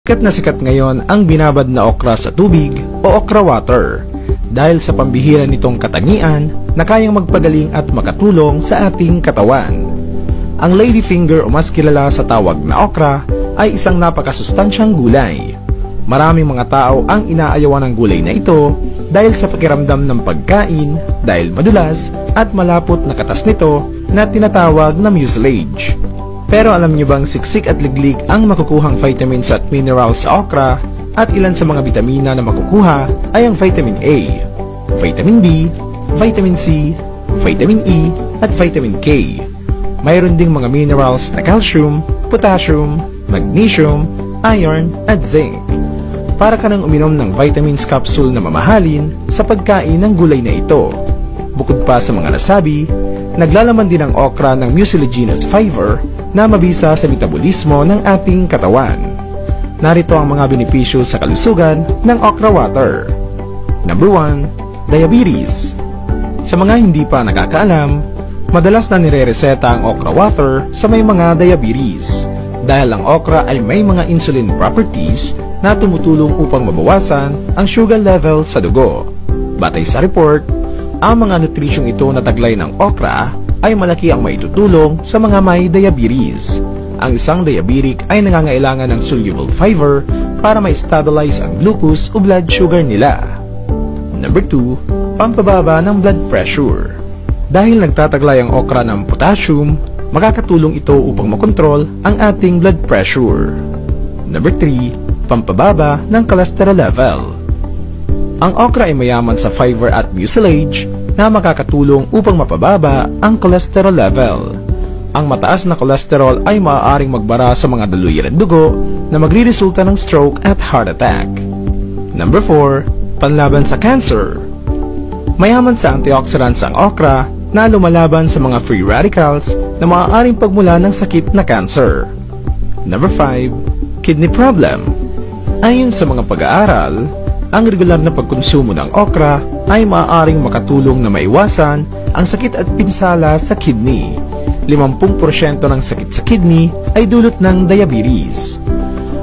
Sikat na sikat ngayon ang binabad na okra sa tubig o okra water dahil sa pambihira nitong katangian na kayang magpagaling at makatulong sa ating katawan. Ang ladyfinger o mas kilala sa tawag na okra ay isang napakasustansyang gulay. Maraming mga tao ang inaayawan ng gulay na ito dahil sa pakiramdam ng pagkain, dahil madulas at malapot na katas nito na tinatawag na mucilage. Pero alam niyo bang siksik at liglig ang makukuhang vitamins at minerals sa okra, at ilan sa mga bitamina na makukuha ay ang vitamin A, vitamin B, vitamin C, vitamin E at vitamin K. Mayroon ding mga minerals na calcium, potassium, magnesium, iron at zinc. Para ka nang uminom ng vitamins capsule na mamahalin sa pagkain ng gulay na ito. Bukod pa sa mga nasabi, naglalaman din ang okra ng mucilaginous fiber na mabisa sa metabolismo ng ating katawan. Narito ang mga benepisyo sa kalusugan ng okra water. Number 1, diabetes. Sa mga hindi pa nakakaalam, madalas na nire-reseta ang okra water sa may mga diabetes dahil ang okra ay may mga insulin properties na tumutulong upang mabawasan ang sugar level sa dugo. Batay sa report, ang mga nutrisyong ito na taglay ng okra ay malaki ang maitutulong sa mga may diabetes. Ang isang diabetic ay nangangailangan ng soluble fiber para ma-stabilize ang glucose o blood sugar nila. Number 2, pampababa ng blood pressure. Dahil nagtataglay ang okra ng potassium, makakatulong ito upang makontrol ang ating blood pressure. Number 3, pampababa ng cholesterol level. Ang okra ay mayaman sa fiber at mucilage na makakatulong upang mapababa ang cholesterol level. Ang mataas na cholesterol ay maaaring magbara sa mga daluyan ng dugo na magre-resulta ng stroke at heart attack. Number 4, panlaban sa cancer. Mayaman sa antioxidants ang okra na lumalaban sa mga free radicals na maaaring pagmula ng sakit na cancer. Number 5, kidney problem. Ayon sa mga pag-aaral, ang regular na pagkonsumo ng okra ay maaaring makatulong na maiwasan ang sakit at pinsala sa kidney. 50% ng sakit sa kidney ay dulot ng diabetes.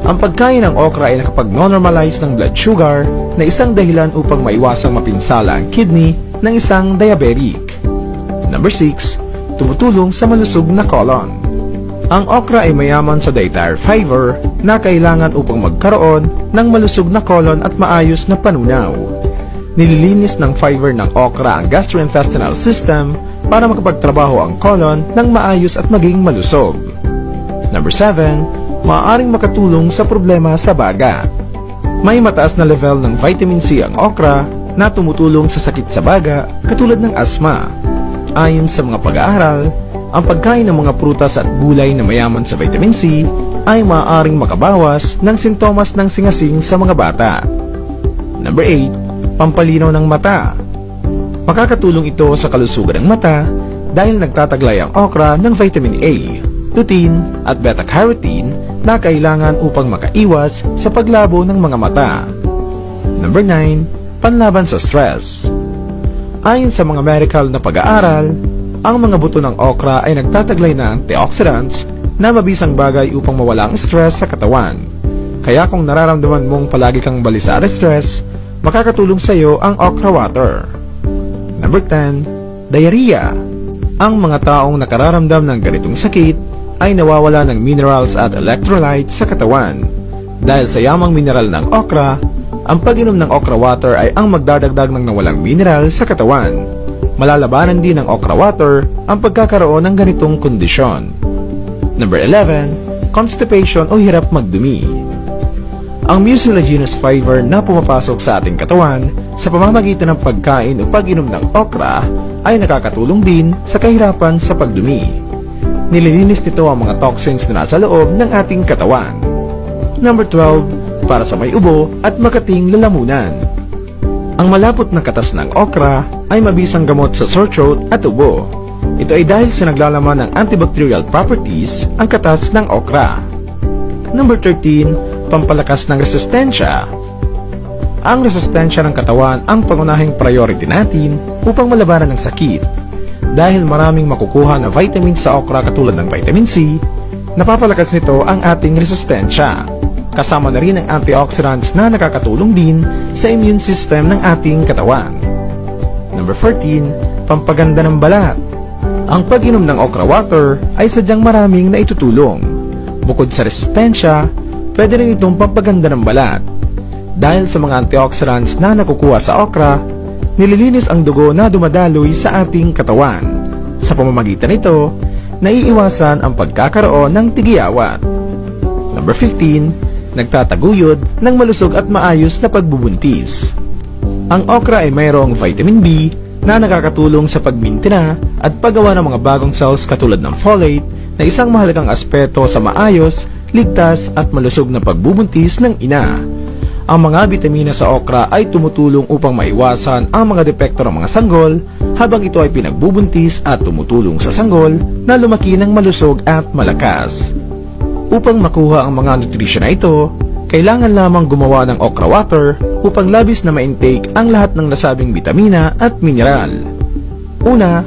Ang pagkain ng okra ay nakapag-normalize ng blood sugar na isang dahilan upang maiwasang mapinsala ang kidney ng isang diabetic. Number 6, tumutulong sa malusog na colon. Ang okra ay mayaman sa dietary fiber na kailangan upang magkaroon ng malusog na colon at maayos na panunaw. Nililinis ng fiber ng okra ang gastrointestinal system para makapagtrabaho ang colon ng maayos at maging malusog. Number 7, maaaring makatulong sa problema sa baga. May mataas na level ng vitamin C ang okra na tumutulong sa sakit sa baga katulad ng asthma. Ayon sa mga pag-aaral, ang pagkain ng mga prutas at gulay na mayaman sa vitamin C ay maaaring makabawas ng sintomas ng singasing sa mga bata. Number 8, pampalinaw ng mata. Makakatulong ito sa kalusugan ng mata dahil nagtataglay ang okra ng vitamin A, lutein at beta-carotene na kailangan upang makaiwas sa paglabo ng mga mata. Number 9, panlaban sa stress. Ayon sa mga medical na pag-aaral, ang mga buto ng okra ay nagtataglay ng antioxidants na mabisang bagay upang mawala ang stress sa katawan. Kaya kung nararamdaman mong palagi kang balisa at stress, makakatulong sa iyo ang okra water. Number 10, diarrhea. Ang mga taong nakararamdam ng ganitong sakit ay nawawala ng minerals at electrolytes sa katawan. Dahil sa yamang mineral ng okra, ang pag-inom ng okra water ay ang magdadagdag ng nawalang mineral sa katawan. Malalabanan din ng okra water ang pagkakaroon ng ganitong kondisyon. Number 11, constipation o hirap magdumi. Ang mucilaginous fiber na pumapasok sa ating katawan sa pamamagitan ng pagkain o pag-inom ng okra ay nakakatulong din sa kahirapan sa pagdumi. Nililinis nito ang mga toxins na nasa loob ng ating katawan. Number 12, para sa may ubo at makating lalamunan. Ang malapot na katas ng okra ay mabisang gamot sa sore throat at ubo. Ito ay dahil sa naglalaman ng antibacterial properties ang katas ng okra. Number 13, pampalakas ng resistensya. Ang resistensya ng katawan ang pangunahing priority natin upang malabanan ng sakit. Dahil maraming makukuha na vitamins sa okra katulad ng vitamin C, napapalakas nito ang ating resistensya. Kasama na rin ang antioxidants na nakakatulong din sa immune system ng ating katawan. Number 14, pampaganda ng balat. Ang pag-inom ng okra water ay sadyang maraming naitutulong. Bukod sa resistensya, pwede rin itong pampaganda ng balat. Dahil sa mga antioxidants na nakukuha sa okra, nililinis ang dugo na dumadaloy sa ating katawan. Sa pamamagitan nito, naiiwasan ang pagkakaroon ng tigiyawat. Number 15, nagtataguyod ng malusog at maayos na pagbubuntis. Ang okra ay mayroong vitamin B na nakakatulong sa pagmintina at paggawa ng mga bagong cells katulad ng folate na isang mahalagang aspeto sa maayos, ligtas at malusog na pagbubuntis ng ina. Ang mga bitamina sa okra ay tumutulong upang maiwasan ang mga depekto ng mga sanggol habang ito ay pinagbubuntis at tumutulong sa sanggol na lumaki ng malusog at malakas. Upang makuha ang mga nutrisyon na ito, kailangan lamang gumawa ng okra water upang labis na ma-intake ang lahat ng nasabing bitamina at mineral. Una,